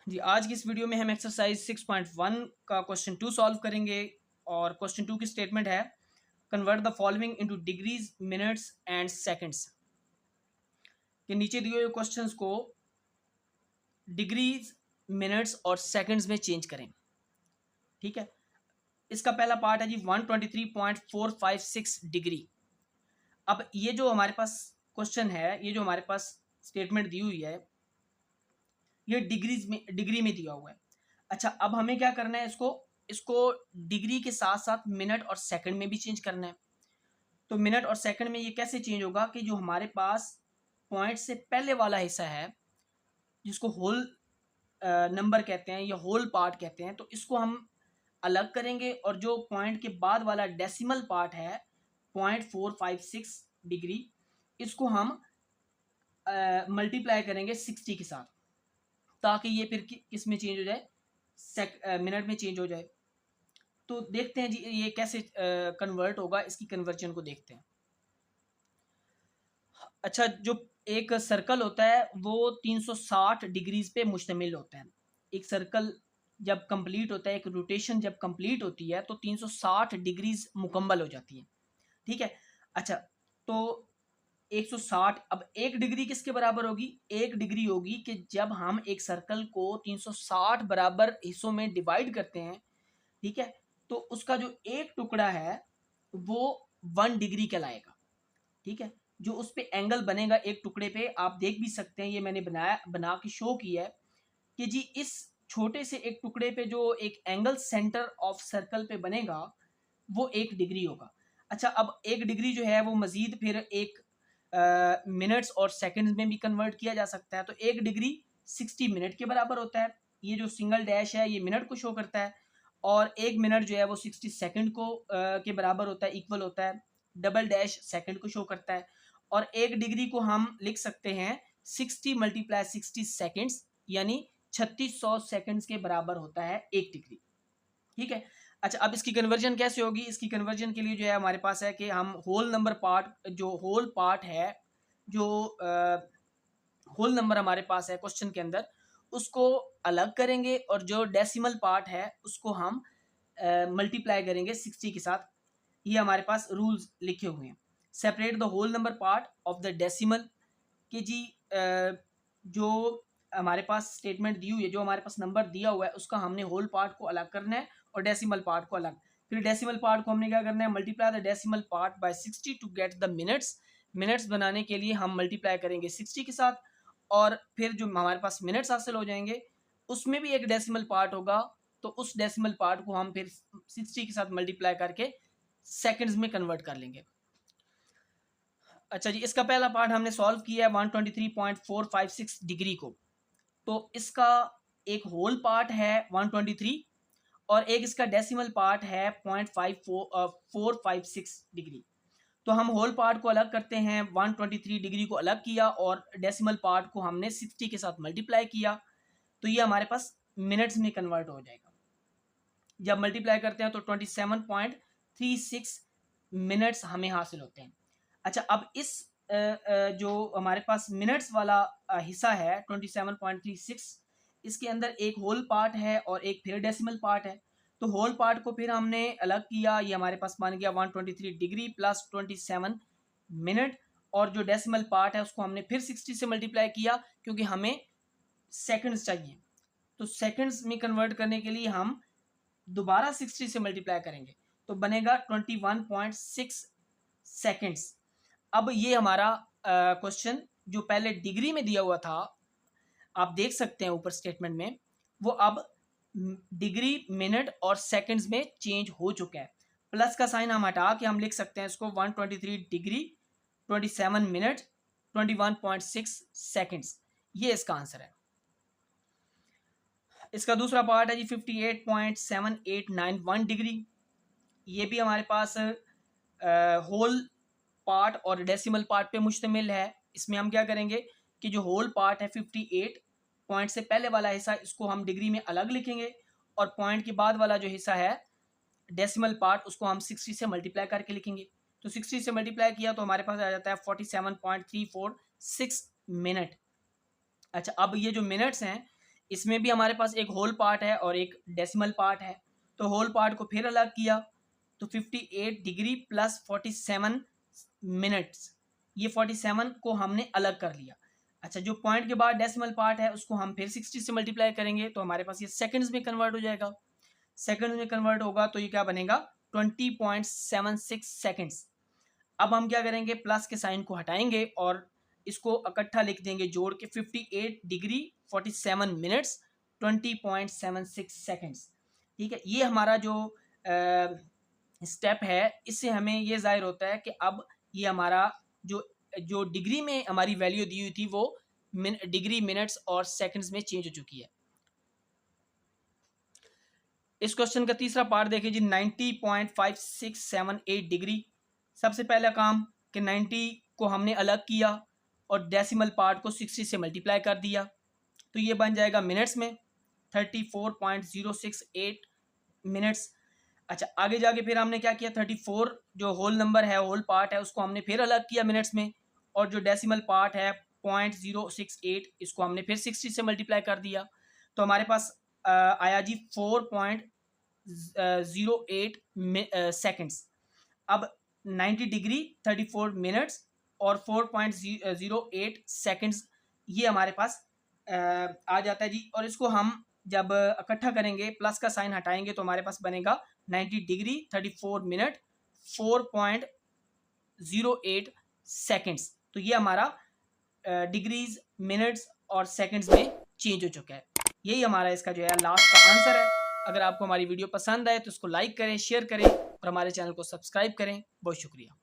जी, आज की इस वीडियो में हम एक्सरसाइज 6.1 का क्वेश्चन 2 सॉल्व करेंगे। और क्वेश्चन 2 की स्टेटमेंट है, convert the following into degrees, minutes and seconds. के नीचे दिए हुए क्वेश्चंस को डिग्रीज, मिनट्स और सेकंड्स में चेंज करें। ठीक है, इसका पहला पार्ट है जी 123.456 डिग्री। अब ये जो हमारे पास क्वेश्चन है, ये जो हमारे पास स्टेटमेंट दी हुई है, ये डिग्री में दिया हुआ है। अच्छा, अब हमें क्या करना है, इसको इसको डिग्री के साथ साथ मिनट और सेकंड में भी चेंज करना है। तो मिनट और सेकंड में ये कैसे चेंज होगा कि जो हमारे पास पॉइंट से पहले वाला हिस्सा है, जिसको होल नंबर कहते हैं या होल पार्ट कहते हैं, तो इसको हम अलग करेंगे। और जो पॉइंट के बाद वाला डेसिमल पार्ट है 0.456 डिग्री, इसको हम मल्टीप्लाई करेंगे 60 के साथ, ताकि ये फिर किस में चेंज हो जाए, मिनट में चेंज हो जाए। तो देखते हैं जी ये कैसे कन्वर्ट होगा, इसकी कन्वर्जन को देखते हैं। अच्छा, जो एक सर्कल होता है वो 360 डिग्रीज पे मुश्तमिल होता है। एक सर्कल जब कंप्लीट होता है, एक रोटेशन जब कंप्लीट होती है, तो 360 डिग्रीज मुकम्मल हो जाती है। ठीक है। अच्छा, तो 160, अब एक डिग्री किसके बराबर होगी? एक डिग्री होगी कि जब हम एक सर्कल को 360 बराबर हिस्सों में डिवाइड करते हैं, ठीक है, तो उसका जो एक टुकड़ा है वो 1 डिग्री कहलाएगा। ठीक है, जो उस पे एंगल बनेगा एक टुकड़े पे, आप देख भी सकते हैं, ये मैंने बना के शो किया है कि जी इस छोटे से एक टुकड़े पे जो एक एंगल सेंटर ऑफ सर्कल पे बनेगा वो 1 डिग्री होगा। अच्छा, अब 1 डिग्री जो है वो मजीद फिर एक मिनट्स और सेकंड्स में भी कन्वर्ट किया जा सकता है। तो 1 डिग्री 60 मिनट के बराबर होता है। ये जो सिंगल डैश है ये मिनट को शो करता है, और 1 मिनट जो है वो 60 सेकंड को के बराबर होता है, इक्वल होता है। डबल डैश सेकंड को शो करता है। और 1 डिग्री को हम लिख सकते हैं 60 मल्टीप्लाई 60 सेकेंड्स, यानी 3600 सेकेंड्स के बराबर होता है 1 डिग्री। ठीक है। अच्छा, अब इसकी कन्वर्जन कैसे होगी? इसकी कन्वर्जन के लिए जो है हमारे पास है कि हम होल नंबर पार्ट, जो होल पार्ट है, जो होल नंबर हमारे पास है क्वेश्चन के अंदर, उसको अलग करेंगे, और जो डेसिमल पार्ट है उसको हम मल्टीप्लाई करेंगे 60 के साथ। ये हमारे पास रूल्स लिखे हुए हैं। Separate the whole number part of the decimal, कि जी जो हमारे पास स्टेटमेंट दी हुई है, जो हमारे पास नंबर दिया हुआ है, उसका हमने होल पार्ट को अलग करना है और डेसिमल पार्ट को अलग। फिर डेसिमल पार्ट को हमने क्या करना है, multiply the decimal part by 60 to get the minutes. Minutes बनाने के लिए हम मल्टीप्लाई करेंगे 60 के साथ, और फिर जो हमारे पास मिनट्स हासिल हो जाएंगे उसमें भी एक डेसिमल पार्ट होगा, तो उस डेसिमल पार्ट को हम फिर 60 के साथ मल्टीप्लाई करके सेकंड्स में कन्वर्ट कर लेंगे। अच्छा जी, इसका पहला पार्ट हमने सॉल्व किया है 123.456 डिग्री को। तो इसका एक होल पार्ट है 123, और एक इसका डेसिमल पार्ट है 0.456 डिग्री। तो हम होल पार्ट को अलग करते हैं, 123 डिग्री को अलग किया और डेसिमल पार्ट को हमने 60 के साथ मल्टीप्लाई किया, तो ये हमारे पास मिनट्स में कन्वर्ट हो जाएगा। जब मल्टीप्लाई करते हैं तो 27.36 मिनट्स हमें हासिल होते हैं। अच्छा, अब इस जो हमारे पास मिनट्स वाला हिस्सा है 27.36, इसके अंदर एक होल पार्ट है और एक फिर डेसिमल पार्ट है। तो होल पार्ट को फिर हमने अलग किया, ये हमारे पास बन गया 123 डिग्री प्लस 27 मिनट, और जो डेसिमल पार्ट है उसको हमने फिर 60 से मल्टीप्लाई किया, क्योंकि हमें सेकंड्स चाहिए। तो सेकंड्स में कन्वर्ट करने के लिए हम दोबारा 60 से मल्टीप्लाई करेंगे, तो बनेगा 21.6 सेकेंड्स। अब ये हमारा क्वेश्चन जो पहले डिग्री में दिया हुआ था, आप देख सकते हैं ऊपर स्टेटमेंट में, वो अब डिग्री, मिनट और सेकंड्स में चेंज हो चुका है। प्लस का साइन हम हटा के हम लिख सकते हैं इसको 123 डिग्री 27 मिनट 21.6 सेकेंड्स। ये इसका आंसर है। इसका दूसरा पार्ट है जी 58.7891 डिग्री। ये भी हमारे पास होल पार्ट और डेसिमल पार्ट पे मुश्तमिल है। इसमें हम क्या करेंगे कि जो होल पार्ट है 58 पॉइंट से पहले वाला हिस्सा, इसको हम डिग्री में अलग लिखेंगे, और पॉइंट के बाद वाला जो हिस्सा है डेसिमल पार्ट, उसको हम 60 से मल्टीप्लाई करके लिखेंगे। तो 60 से मल्टीप्लाई किया तो हमारे पास आ जाता है 47.346 मिनट। अच्छा, अब ये जो मिनट्स हैं इसमें भी हमारे पास एक होल पार्ट है और एक डेसिमल पार्ट है। तो होल पार्ट को फिर अलग किया तो 58 डिग्री प्लस 47 मिनट्स, ये 47 को हमने अलग कर लिया। अच्छा, जो पॉइंट के बाद डेसिमल पार्ट है उसको हम फिर 60 से मल्टीप्लाई करेंगे तो हमारे पास ये सेकंड्स में कन्वर्ट हो जाएगा। सेकंड में कन्वर्ट होगा तो ये क्या बनेगा 20.76 सेकंड्स। अब हम क्या करेंगे, प्लस के साइन को हटाएंगे और इसको इकट्ठा लिख देंगे जोड़ के 58 डिग्री 47 मिनट्स 20.76 सेकंड्स। ठीक है, ये हमारा जो स्टेप है इससे हमें ये जाहिर होता है कि अब ये हमारा जो डिग्री में हमारी वैल्यू दी हुई थी वो डिग्री मिनट्स और सेकंड्स में चेंज हो चुकी है। इस क्वेश्चन का तीसरा पार्ट देखिए जी, 90.5678 डिग्री। सबसे पहला काम कि 90 को हमने अलग किया और डेसिमल पार्ट को 60 से मल्टीप्लाई कर दिया तो ये बन जाएगा मिनट्स में 34.068 मिनट्स। अच्छा, आगे जाके फिर हमने क्या किया, 34 जो होल नंबर है, होल पार्ट है, उसको हमने फिर अलग किया मिनट्स में, और जो डेसिमल पार्ट है 0.068 इसको हमने फिर 60 से मल्टीप्लाई कर दिया तो हमारे पास आया जी 4.08 सेकंड्स। अब 90 डिग्री 34 मिनट्स और 4.08 सेकंड्स ये हमारे पास आ जाता है जी। और इसको हम जब इकट्ठा करेंगे, प्लस का साइन हटाएंगे तो हमारे पास बनेगा 90 डिग्री 34 मिनट 4.08 सेकंड्स। तो ये हमारा डिग्रीज मिनट्स और सेकंड्स में चेंज हो चुका है। यही हमारा इसका जो है लास्ट का आंसर है। अगर आपको हमारी वीडियो पसंद आए तो इसको लाइक करें, शेयर करें और हमारे चैनल को सब्सक्राइब करें। बहुत शुक्रिया।